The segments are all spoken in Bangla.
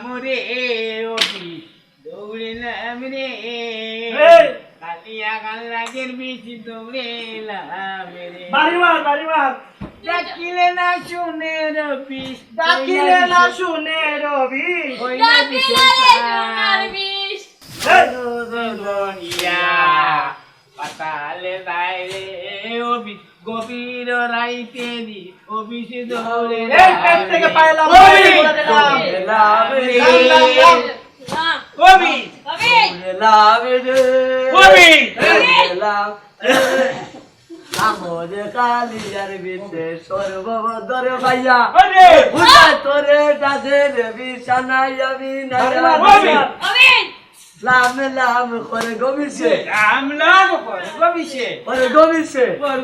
মোরে অফি দৌড়েলাম রে কালিয়া কাল রাগের বেশি দৌড়েলাম রে বাড়ি ডাকিলে না শুনে রবি ডাকিলে না শুনে রবি পাতালে যাইরে অফি গভীর রাইতে দি অফিসে দৌড়ে থেকে পাইলাম আমরে কালিয়ার বিতে সর্ববদর ভাইয়া তোরে ডাকের বিছানায় আমি লাম লাম করে গমিছে লাম করে গমিছে করে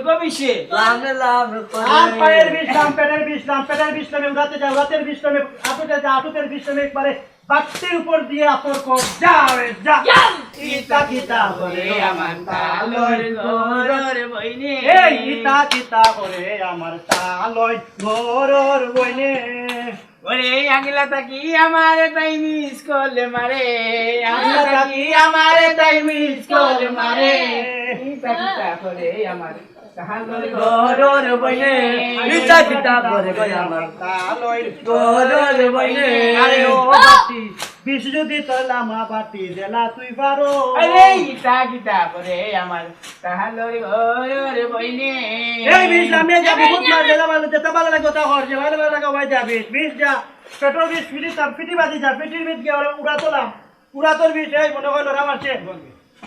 গমিছে লাম লাম আর করে পায়ের বিশ্রাম পেটের বিশ্রামে উড়াতে যা উড়াতের বিশ্রামে আটুতের বিশ্রামে একবারে বাক্সের উপর দিয়ে আপর কর যা ইতা কিতা করে আমার তালয় ঘরের বইনে এই ইতা কিতা করে আমার তালয় ঘরর বইনে ওরে আগলা তাকি আমার তাই মিস করলে মারে আগলা তাকি আমার তাই মিস করলে মারে ইতা কিতা করে আমার ঘরর বইনে ইচ্ছা কিতা করে গয় আমার তালয় ঘরর বইনে আরে ও বাটি বিষ যদি তোর লামা বাটি জেলা তুই পারো আরে ইতা কিতা করে আমার তাহালোর ঘরের বইনে এই বিষ আমি যাবি খুব না জেলা ভালো যেতে ভালো লাগে তা হর যে ভালো লাগে ওই যাবি বিষ যা পেট্রোল বিষ ফিটি বাজি যা ফিটির বিষ গিয়ে উড়া তোলাম উড়া তোর বিষ এই মনে হয় লোরা মারছে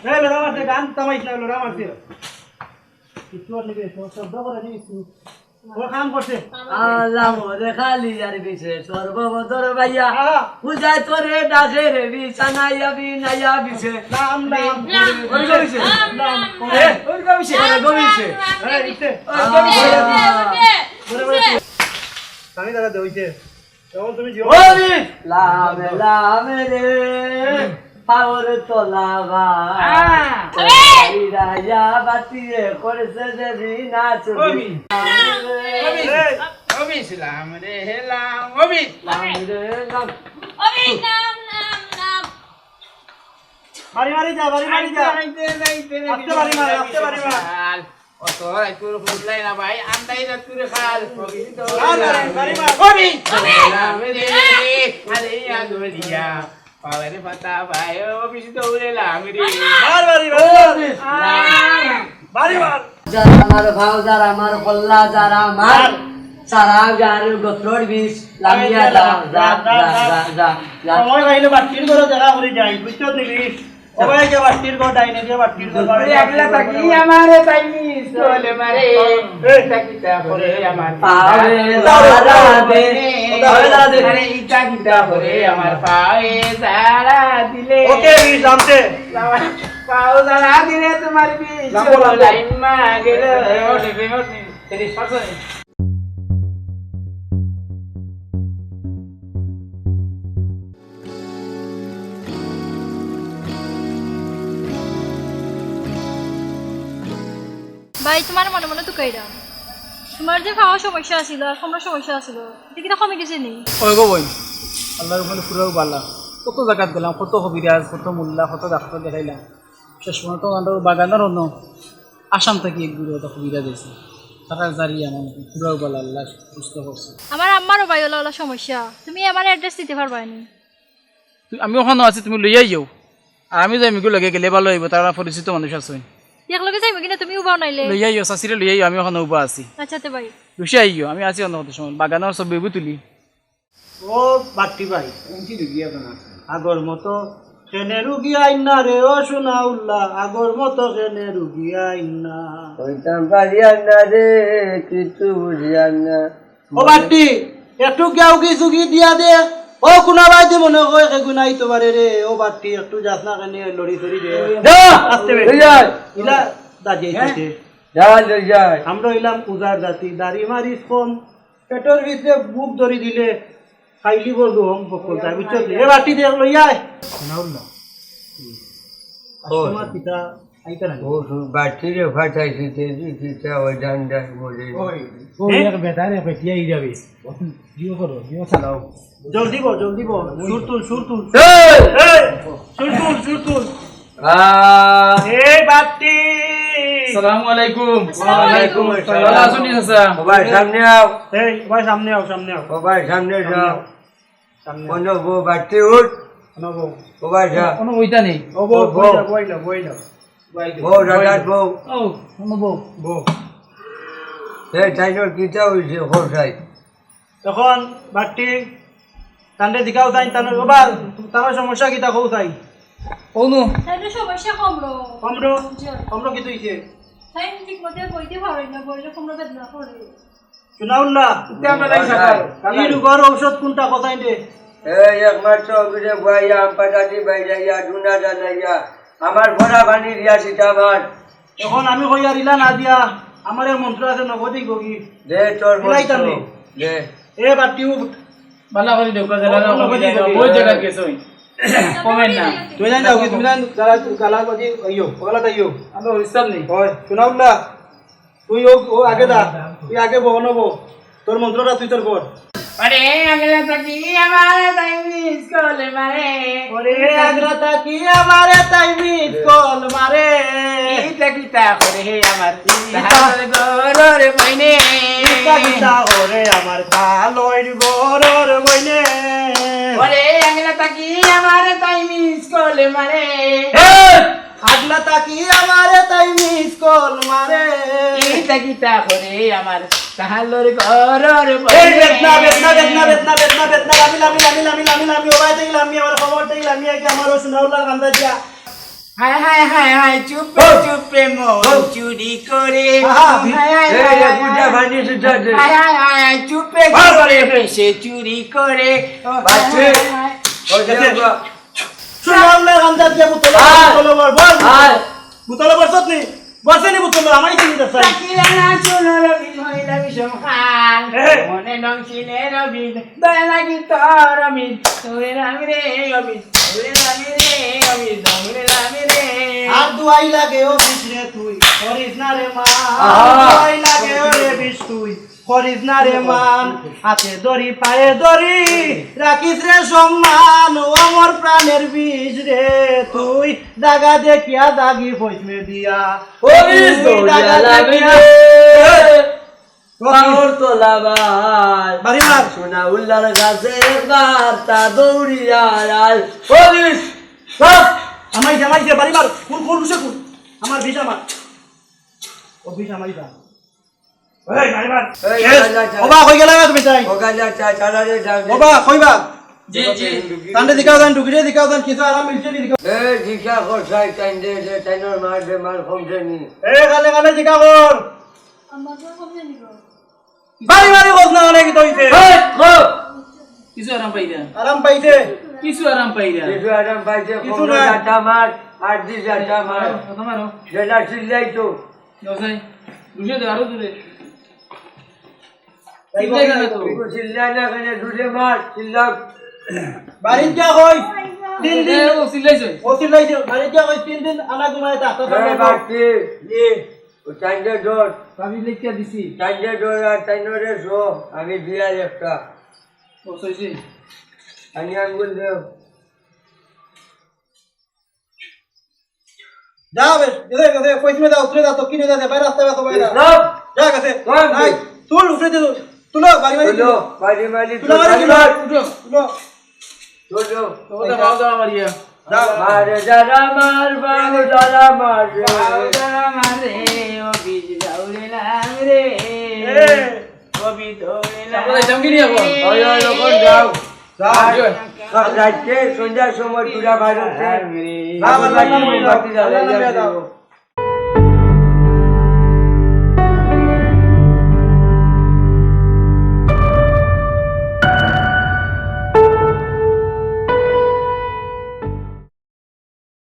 এই লোরা মারছে গান তামাইছ না লোরা মারছে কিছু আর নিবে শব্দ করে নিস ও কাম করছে আল্লাহ মোরে কালিয়ার বিতে সর্ববদর ভাইয়া আহা পূজায় তোরে ডাকের বিছানায় আমি নাইয়া বিছে নাম নাম ওই গমিছে ওর কমিছে করে গমিছে এই ইতে আমি দাদা দইছে তখন তুমি জিও ওরে লামে লামে রে পাওর তোলাবা রাজা বাতিয়ে করছে যে বিনা চুরি অবিসলাম রে হেলাম অবিস লাম রে লাম বাড়ি যা আস্তে বাড়ি মার অত তোর ফুটলাই না ভাই আন্দাই না তুই খাল বাড়ি মার অবিসলাম রে আরে আগরিয়া পাওয়ারে পাতা ভাই অবিস দৌড়েলাম রে বাড়ি মার যারা আমার ভাও যারা আমার কল্লা যারা আমার সারা গার গোত্রর বিষ লামিয়া যা যা যা যা যা সময় পাইলে বাট্টির ঘরে দেখা করে যাই বুঝছো দেখি সবাই যে বাট্টির ঘর ডাইনে যে বাট্টির ঘর ওরে আগলা তাকি আমারে তাই মিস করলে মারে ইটা কিটা করে আমার পায়ে দাঁড়া দে দাঁড়া দে আরে ইটা কিটা করে আমার পায়ে দাঁড়া দিলে ওকে জানতে পাও দাঁড়া দিলে তোমার বিষ টাইম মা গেল ওঠে তেরি পারছো ভাই তোমার মনে মনে তো কইরাম তোমার যে খাওয়া সমস্যা ছিল আর কোনো সমস্যা ছিল এটা কি কমে গেছে নি ওই গো বই আল্লাহর উপরে পুরো বালা কত জায়গাত গেলাম কত কবিরাজ কত মোল্লা কত ডাক্তার দেখাইলাম শেষ পর্যন্ত আমাদের বাগানের অন্য আসাম থেকে এক দূরে একটা কবিরাজ আছে তারা জারিয়া মানে পুরো বালা আল্লাহ সুস্থ করছে আমার আম্মারও ভাই ওলা সমস্যা তুমি আমার অ্যাড্রেস দিতে পারবা নি আমি ওখানে আছি তুমি লইয়াই যাও আর আমি যাই মিগো লাগে গেলে ভালো হইব তারা পরিচিত মানুষ আছে একলগে যাইব কিনা তুমি উবাও নাইলে লইয়াই যাও চাষিরে লইয়াই যাও আমি ওখানে উবা আছি আচ্ছা তে ভাই বসে আইও আমি আছি অন্য কত সময় বাগানের সব বেবু তুলি ও বাট্টি ভাই আগর মতো কেনে রুগী আইনা রে ও শোনা উল্লাহ আগর মতো কেনে রুগী আইনা ওইটাম পারিয়া না রে কিছু বুঝিয়া না ও বাট্টি একটু গাও কি সুগি দিয়া দে ও কোনা বাইতে মনে হয় কে গুনাই তো পারে রে ও বাট্টি একটু যাস না কেনে লড়ি ধরি দে আস্তে বে ইলা দাজি আছে যা লই যায় আমরা হইলাম পূজার জাতি দাড়ি মারিস কম পেটের ভিতরে বুক ধরি দিলে খাইলি বল গম বকল তাই বুঝছো এ বাটি দেখ লই আয় তোমার পিতা আইতা না ও বাটিরে ফাটাইছি তেজি কিটা ওই ডান্ডা বলে ও এক বেটারে পেটিয়া ই যাবে জিও করো জিও চালাও জলদি বল সুর তুল এই এই সুর তুল এই বাটি আসসালামু আলাইকুম ওয়ালাইকুম আসসালাম। ভালো আছেন চাচা সবাই সামনে আও এই ভাই সামনে আও সবাই সামনে যাও সামনে কোনো বউ বাটি উঠ নবো সবাই যা কোনো ওইটা নেই ও বইলা বউ রাজাত বউ ও কোনো বউ বো এই টাইনোর কিটা হইছে খোসাই তখন বাটি তান্ডে দিকাও তাই তার সমস্যা কিটা কও তাই কোন তাই তো সমস্যা কমলো কমরো কি তুইছে তাই ঠিক মতো কইতে পারি না বললে তোমরা বেদনা করে শুনাউল্লাহ আমরা নাই সাকার এই রোগের ঔষধ কোনটা কথাই দে এই একমাত্র অভিরে বইয়া আম্পাটাটি বাইরাইয়া ডুনা জানাইয়া আমার ভরা বাণী রিয়া সীতামান এখন আমি কইয়া রিলা না দিয়া আমার এর মন্ত্র আছে নগদিক বগি দে তোর মিলাইতাম মন্ত্র নি। দে এ বাটি ভালো করে দেখো জেলা না বহুত জায়গা গেছো কমেন না তুই জান যাও কি তুমি জান গালা গদি আইও ওগলা তাইও আমরা হিসাব নেই ওই শুনাউল্লাহ তুই ও আগে দা তুই আগে বনবো তোর মন্ত্রটা তুই তোর কর ওরে আগলা থাকি আমার তাই মিস করলে মারে ওরে আগ্রতা কি আমারে তাই মিস কল মারে কিতা কিতা করে আমার তাহার গরর মইনে কিতা ওরে আমার কালইর গরর বইনে ওরে আগলা থাকি আমার তাই মিস করলে মারে আগলা তাকি আমারে তাই মিস কল মারে কিতা কিতা করে আমার তাহার গরর এই মইনে বেদনা লামি ওবাই দেই লামি আমার খবর দেই লামি কি আমারও শুনাউল্লাহ কান্দা দিয়া হায় হায় হায় হায় চুপে চুপে মন চুরি করে আহা, হায় হায় এই হায় গুজা হায় বাণী সুজা দে হায় হায় হায় চুপে করে সে চুরি করে বাচ্চে। ওই যে শুনাউল্লাহ কান্দা দিয়া বুতল বল আর বুতল বসত নি বসেনি বুতল আমাই চিনি দছ তাকিয়া না চুনো রবিন হইলা বিষমহান এই। মনে নংসিনে রবিন দয়া লাগি তোর রবিন তোরে রামি রে রবিন তোরে রামি রে রবিন তোরে রামি রে আর দুয়াই লাগে ও বিষ্ণে তুই করিস না রে মান আহা। দুয়াই লাগে ও রে বিষ তুই করিস না রে মান হাতে দড়ি পায়ে দড়ি রাখিস রে সম্মান ও আমার প্রাণের বিষ রে তুই দাগা দেখিয়া দাগি পয়সে দিয়া ও বিষ দৌড়িয়া লাগিলে পাওর তোলা ভাই বাড়ি মার সোনা উল্লার গাছে বার্তা দৌড়িয়া আয় ও বিষ সব আমাইছে বাড়ি মার ফুল বসে ফুল আমার বিষ আমার ও বিষ আমাই যা এই বাড়ি মার এই ওবা কই গেলা তুমি চাই ওগা যা চা চালা রে যাও ওবা কইবা জি জি তান্ডে দিকাও দান ডুগরে দিকাও দান কিছু আরাম মিলছে নি দিকাও এই জিকা খোসাই টাইন্ডে যে টাইনোর মার কমছে নি এ গালে গালে দিকা কর আমাদের কমে নিব বাড়ি বাড়ি বস না অনেক হইছে এই গো কিছু আরাম পাইরা আরাম পাইছে কিছু আরাম পাইরা কিছু আরাম পাইছে কিছু কোনো না। জাটা মার আর দি জাটা মার তোমারও যেটা চিল্লাই তো দসাই বুঝে দে আরো দূরে চিল্লাই না কেন দুধে মার চিল্লা বাড়ি যা কই তিন দিন ও সিলাইছে ওসিল লাইছে বাড়ি যা কই তিন দিন আনা ঘুমায় তা তো এই বাড়তি এ ও টাইন্ডে ডোর আমি লিখিয়া দিছি টাইন্ডে ডোর আর টাইনোরে শো আমি বিয়ার একটা ও সইছে আমি আঙ্গুল দেও যাও বে এদে গেছে কইছে দাও উতরে দাও তো কিনে দাও বাইরে রাস্তা বেসো বাইরে সব যা গেছে কোন? নাই তুল উঠে দে তুলো বাড়ি বাড়ি তুলো বাড়ি মালি তুলো বাড়ি তুলো তুলো তুলো ওটা বাও দাও মারিয়া যাও মারে যারা মার বাউ যারা মার রে। বাউদারা মারে ও বীজ দাউড়িলাম রে এ ও বীজ দৌড়িলাম আমরা যাম কি নি এখন ওই ওই লোকন যাও যাও রাত্রে সন্ধ্যার সময় চূড়া বাইরে যাও আল্লাহ নামে দাও আল্লাহ নামে দাও